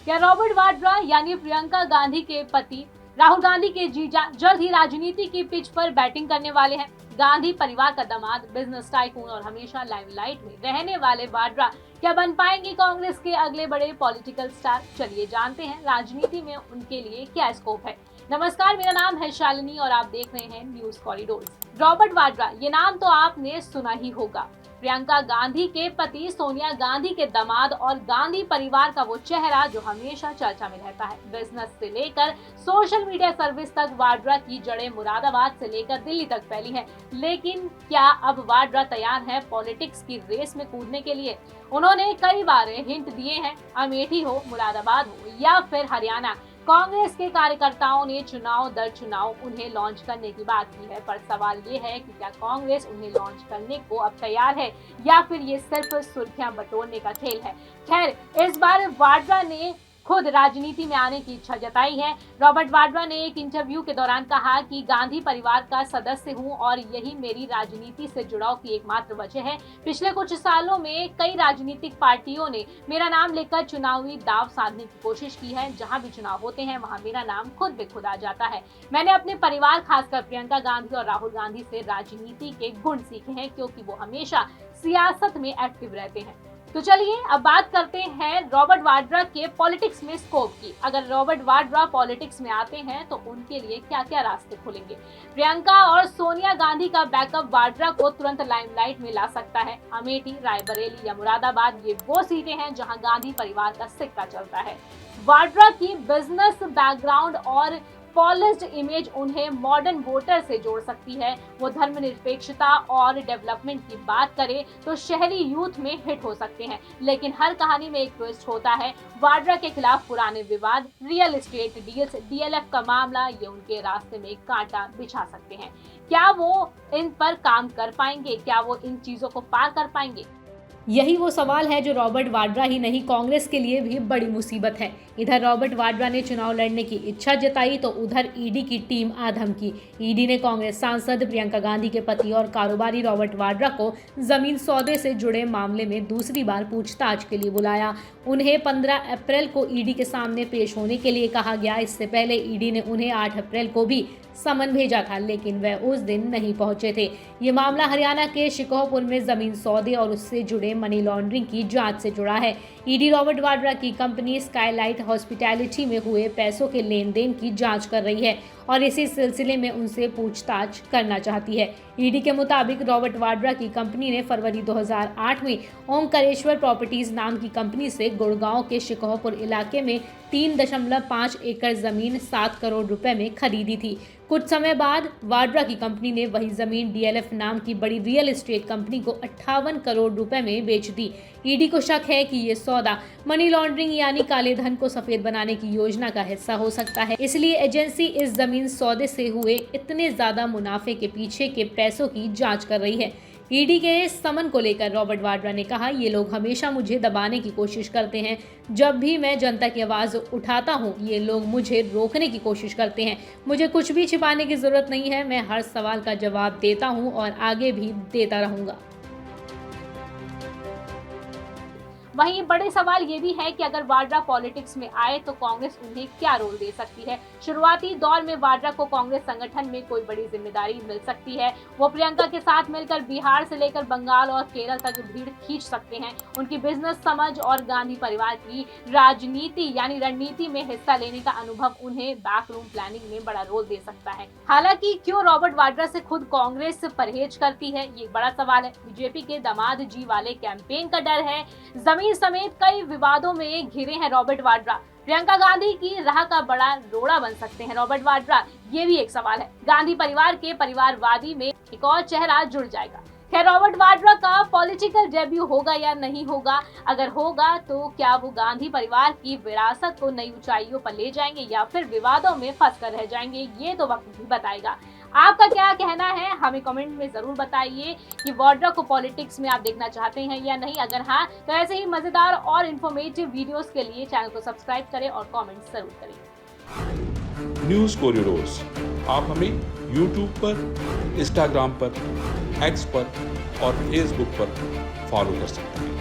क्या रॉबर्ट वाड्रा यानी प्रियंका गांधी के पति राहुल गांधी के जीजा जल्द ही राजनीति की पिच पर बैटिंग करने वाले हैं? गांधी परिवार का दामाद, बिजनेस टाइकून और हमेशा लाइमलाइट में रहने वाले वाड्रा क्या बन पाएंगे कांग्रेस के अगले बड़े पॉलिटिकल स्टार? चलिए जानते हैं राजनीति में उनके लिए क्या स्कोप है। नमस्कार, मेरा नाम है शालिनी और आप देख रहे हैं न्यूज कॉरिडोर्स। रॉबर्ट वाड्रा, ये नाम तो आपने सुना ही होगा। प्रियंका गांधी के पति, सोनिया गांधी के दामाद और गांधी परिवार का वो चेहरा जो हमेशा चर्चा में रहता है। बिजनेस से लेकर सोशल मीडिया सर्विस तक वाड्रा की जड़ें मुरादाबाद से लेकर दिल्ली तक फैली हैं। लेकिन क्या अब वाड्रा तैयार है पॉलिटिक्स की रेस में कूदने के लिए? उन्होंने कई बार हिंट दिए हैं, अमेठी हो, मुरादाबाद हो या फिर हरियाणा, कांग्रेस के कार्यकर्ताओं ने चुनाव दर चुनाव उन्हें लॉन्च करने की बात की है। पर सवाल ये है कि क्या कांग्रेस उन्हें लॉन्च करने को अब तैयार है या फिर ये सिर्फ सुर्खियां बटोरने का खेल है? खैर, इस बार वाड्रा ने खुद राजनीति में आने की इच्छा जताई है। रॉबर्ट वाड्रा ने एक इंटरव्यू के दौरान कहा कि गांधी परिवार का सदस्य हूं और यही मेरी राजनीति से जुड़ाव की एकमात्र वजह है। पिछले कुछ सालों में कई राजनीतिक पार्टियों ने मेरा नाम लेकर चुनावी दांव साधने की कोशिश की है। जहां भी चुनाव होते हैं वहां मेरा नाम खुद बेखुद आ जाता है। मैंने अपने परिवार, खासकर प्रियंका गांधी और राहुल गांधी से राजनीति के गुण सीखे हैं, क्योंकि वो हमेशा सियासत में एक्टिव रहते हैं। तो चलिए अब बात करते हैं रॉबर्ट वाड्रा के पॉलिटिक्स में स्कोप की। अगर रॉबर्ट वाड्रा पॉलिटिक्स में आते हैं तो उनके लिए क्या क्या रास्ते खुलेंगे? प्रियंका और सोनिया गांधी का बैकअप वाड्रा को तुरंत लाइमलाइट में ला सकता है। अमेठी, रायबरेली या मुरादाबाद, ये वो सीटें हैं जहां गांधी परिवार का सिक्का चलता है। वाड्रा की बिजनेस बैकग्राउंड और पॉलिश्ड इमेज उन्हें मॉडर्न वोटर से जोड़ सकती है। वो धर्मनिरपेक्षता और डेवलपमेंट की बात करें तो शहरी यूथ में हिट हो सकते हैं। लेकिन हर कहानी में एक ट्विस्ट होता है। वाड्रा के खिलाफ पुराने विवाद, रियल एस्टेट डील्स, डीएलएफ का मामला, ये उनके रास्ते में कांटा बिछा सकते हैं। क्या वो इन पर काम कर पाएंगे? क्या वो इन चीजों को पार कर पाएंगे? यही वो सवाल है जो रॉबर्ट वाड्रा ही नहीं, कांग्रेस के लिए भी बड़ी मुसीबत है। इधर रॉबर्ट वाड्रा ने चुनाव लड़ने की इच्छा जताई तो उधर ईडी की टीम आधम की। ईडी ने कांग्रेस सांसद प्रियंका गांधी के पति और कारोबारी रॉबर्ट वाड्रा को जमीन सौदे से जुड़े मामले में दूसरी बार पूछताछ के लिए बुलाया। उन्हें 15 अप्रैल को ईडी के सामने पेश होने के लिए कहा गया। इससे पहले ईडी ने उन्हें 8 अप्रैल को भी समन भेजा था, लेकिन वह उस दिन नहीं पहुंचे थे। ये मामला हरियाणा के शिकोहपुर में जमीन सौदे और उससे जुड़े मनी लॉन्ड्रिंग की जांच से जुड़ा है। ईडी रॉबर्ट वाड्रा की कंपनी स्काईलाइट हॉस्पिटैलिटी में हुए पैसों के लेन देन की जांच कर रही है और इसी सिलसिले में उनसे पूछताछ करना चाहती है। ईडी के मुताबिक रॉबर्ट वाड्रा की कंपनी ने फरवरी 2008 में ओंकारेश्वर प्रॉपर्टीज नाम की कंपनी से गुड़गांव के शिकोहपुर इलाके में 3.5 एकड़ जमीन 7 करोड़ रुपए में खरीदी थी। कुछ समय बाद वाड्रा की कंपनी ने वही जमीन डीएलएफ नाम की बड़ी रियल एस्टेट कंपनी को 58 करोड़ रुपए में बेच दी। ईडी को शक है कि ये सौदा मनी लॉन्ड्रिंग यानी काले धन को सफेद बनाने की योजना का हिस्सा हो सकता है। इसलिए एजेंसी इस जमीन सौदे से हुए इतने ज्यादा मुनाफे के पीछे के पैसों की जांच कर रही है। ईडी के समन को लेकर रॉबर्ट वाड्रा ने कहा, ये लोग हमेशा मुझे दबाने की कोशिश करते हैं। जब भी मैं जनता की आवाज़ उठाता हूँ, ये लोग मुझे रोकने की कोशिश करते हैं। मुझे कुछ भी छिपाने की ज़रूरत नहीं है। मैं हर सवाल का जवाब देता हूँ और आगे भी देता रहूँगा। वहीं बड़े सवाल ये भी है कि अगर वाड्रा पॉलिटिक्स में आए तो कांग्रेस उन्हें क्या रोल दे सकती है। शुरुआती दौर में वाड्रा को कांग्रेस संगठन में कोई बड़ी जिम्मेदारी मिल सकती है। वो प्रियंका के साथ मिलकर बिहार से लेकर बंगाल और केरल तक भीड़ खींच सकते हैं। उनकी बिजनेस समझ और गांधी परिवार की राजनीति यानी रणनीति में हिस्सा लेने का अनुभव उन्हें बैकरूम प्लानिंग में बड़ा रोल दे सकता है। हालांकि क्यों रॉबर्ट वाड्रा से खुद कांग्रेस परहेज करती है, ये बड़ा सवाल है। बीजेपी के दामाद जी वाले कैंपेन का डर है। जमीन समेत कई विवादों में घिरे हैं रॉबर्ट वाड्रा। प्रियंका गांधी की राह का बड़ा रोड़ा बन सकते हैं रॉबर्ट वाड्रा, ये भी एक सवाल है। गांधी परिवार के परिवारवादी में एक और चेहरा जुड़ जाएगा। खैर, रॉबर्ट वाड्रा का पॉलिटिकल डेब्यू होगा या नहीं होगा? अगर होगा तो क्या वो गांधी परिवार की विरासत को नई ऊंचाइयों पर ले जाएंगे या फिर विवादों में फंस कर रह जाएंगे? ये तो वक्त भी बताएगा। आपका क्या कहना है हमें कमेंट में जरूर बताइए कि वाड्रा को पॉलिटिक्स में आप देखना चाहते हैं या नहीं। अगर हाँ, तो ऐसे ही मजेदार और इन्फॉर्मेटिव वीडियोस के लिए चैनल को सब्सक्राइब करें और कमेंट जरूर करें। न्यूज कॉरिडोर्स आप हमें यूट्यूब पर, इंस्टाग्राम पर, एक्स पर और फेसबुक पर फॉलो कर सकते हैं।